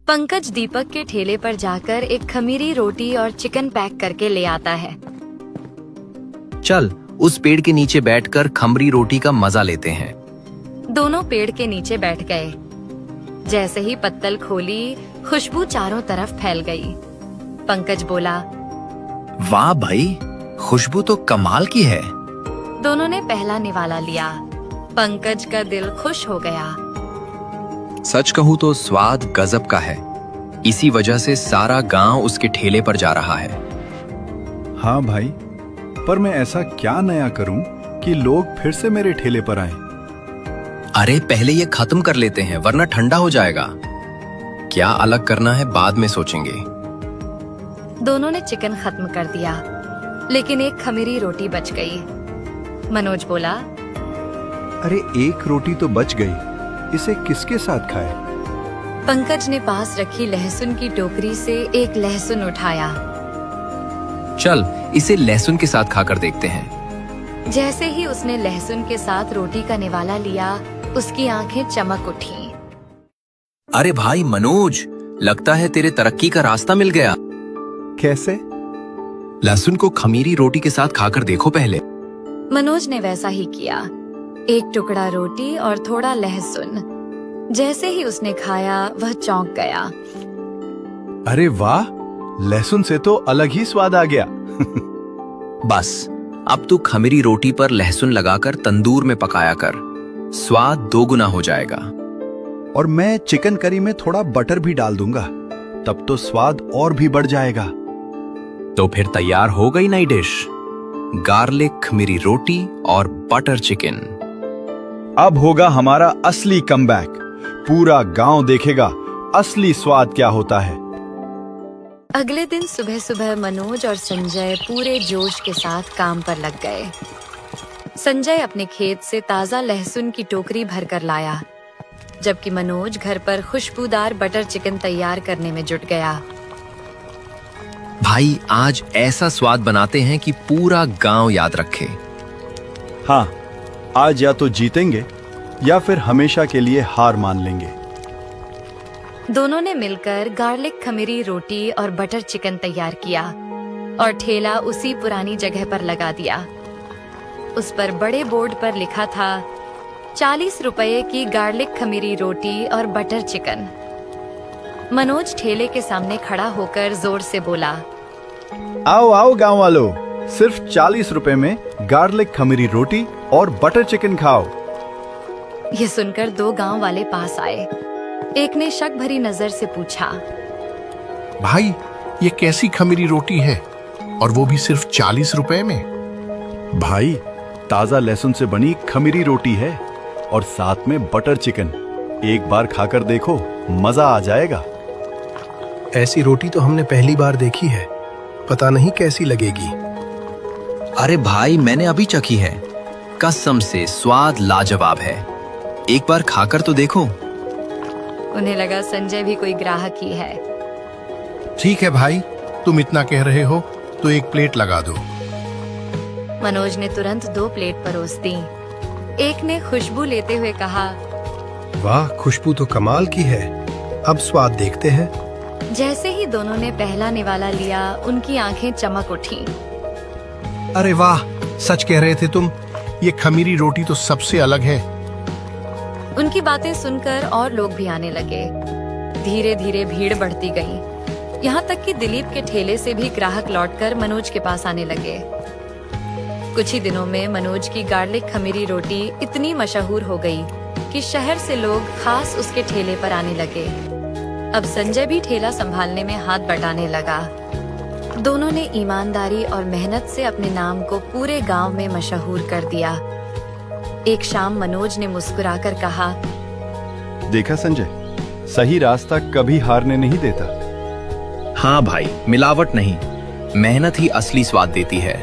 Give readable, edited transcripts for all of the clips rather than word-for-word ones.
पंकज दीपक के ठेले पर जाकर एक खमीरी रोटी और चिकन पैक करके ले आता है। चल उस पेड़ के नीचे बैठकर खमरी रोटी का मजा लेते हैं। दोनों पेड़ के नीचे बैठ गए। जैसे ही पत्तल खोली, खुशबू चारों तरफ फैल गई। पंकज बोला, वाह भाई, खुशबू तो कमाल की है। दोनों ने पहला निवाला लिया। पंकज का दिल खुश हो गया। सच कहूँ तो स्वाद गजब का है। इसी वजह से सारा गांव उसके ठेले पर जा रहा है। हाँ भाई, पर मैं ऐसा क्या नया करूं कि लोग फिर से मेरे ठेले पर आएं? अरे पहले ये खत्म कर लेते हैं वरना ठंडा हो जाएगा। क्या अलग करना है बाद में सोचेंगे। दोनों ने चिकन खत्म कर दिया, लेकिन एक खमीरी रोटी बच गई। मनोज बोला, अरे एक रोटी तो बच गई, इसे किसके साथ खाए? पंकज ने पास रखी लहसुन की टोकरी से एक लहसुन उठाया। चल इसे लहसुन के साथ खाकर देखते हैं। जैसे ही उसने लहसुन के साथ रोटी का निवाला लिया, उसकी आंखें चमक उठी। अरे भाई मनोज, लगता है तेरे तरक्की का रास्ता मिल गया। कैसे? लहसुन को खमीरी रोटी के साथ खाकर देखो पहले। मनोज ने वैसा ही किया। एक टुकड़ा रोटी और थोड़ा लहसुन। जैसे ही उसने खाया, वह चौंक गया। अरे वाह, लहसुन से तो अलग ही स्वाद आ गया। बस अब तू खमीरी रोटी पर लहसुन लगाकर तंदूर में पकाया कर, स्वाद दोगुना हो जाएगा। और मैं चिकन करी में थोड़ा बटर भी डाल दूंगा, तब तो स्वाद और भी बढ़ जाएगा। तो फिर तैयार हो गई नई डिश, गार्लिक खमीरी रोटी और बटर चिकन। अब होगा हमारा असली कमबैक। पूरा गांव देखेगा असली स्वाद क्या होता है। अगले दिन सुबह सुबह मनोज और संजय पूरे जोश के साथ काम पर लग गए। संजय अपने खेत से ताजा लहसुन की टोकरी भरकर लाया, जबकि मनोज घर पर खुशबूदार बटर चिकन तैयार करने में जुट गया। भाई आज ऐसा स्वाद बनाते हैं कि पूरा गांव याद रखे। हाँ, आज या तो जीतेंगे या फिर हमेशा के लिए हार मान लेंगे। दोनों ने मिलकर गार्लिक खमीरी रोटी और बटर चिकन तैयार किया और ठेला उसी पुरानी जगह पर लगा दिया। उस पर बड़े बोर्ड पर लिखा था, 40 रुपए की गार्लिक खमीरी रोटी और बटर चिकन। मनोज ठेले के सामने खड़ा होकर जोर से बोला, आओ आओ गांव वालों, सिर्फ 40 रुपए में गार्लिक खमीरी रोटी और बटर चिकन खाओ। ये सुनकर दो गांव वाले पास आए। एक ने शक भरी नजर से पूछा, भाई ये कैसी खमीरी रोटी है और वो भी सिर्फ 40 रुपए में? भाई ताजा लहसुन से बनी खमीरी रोटी है और साथ में बटर चिकन। एक बार खाकर देखो, मजा आ जाएगा। ऐसी रोटी तो हमने पहली बार देखी है, पता नहीं कैसी लगेगी। अरे भाई मैंने अभी चखी है, कसम से स्वाद लाजवाब है। एक बार खाकर तो देखो। उन्हें लगा संजय भी कोई ग्राहक ही है। ठीक है भाई, तुम इतना कह रहे हो तो एक प्लेट लगा दो। मनोज ने तुरंत 2 प्लेट परोस दी। एक ने खुशबू लेते हुए कहा, वाह, खुशबू तो कमाल की है, अब स्वाद देखते हैं। जैसे ही दोनों ने पहला निवाला लिया, उनकी आंखें चमक उठी। अरे वाह, सच कह रहे थे तुम, ये खमीरी रोटी तो सबसे अलग है। उनकी बातें सुनकर और लोग भी आने लगे। धीरे धीरे भीड़ बढ़ती गई, यहाँ तक कि दिलीप के ठेले से भी ग्राहक लौटकर मनोज के पास आने लगे। कुछ ही दिनों में मनोज की गार्लिक खमीरी रोटी इतनी मशहूर हो गई कि शहर से लोग खास उसके ठेले पर आने लगे। अब संजय भी ठेला संभालने में हाथ बटाने लगा। दोनों ने ईमानदारी और मेहनत से अपने नाम को पूरे गांव में मशहूर कर दिया। एक शाम मनोज ने मुस्कुराकर कहा, देखा संजय, सही रास्ता कभी हारने नहीं देता। हाँ भाई, मिलावट नहीं, मेहनत ही असली स्वाद देती है।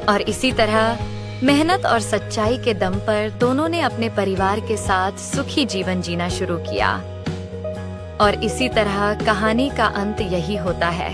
और इसी तरह मेहनत और सच्चाई के दम पर दोनों ने अपने परिवार के साथ सुखी जीवन जीना शुरू किया। और इसी तरह कहानी का अंत यही होता है।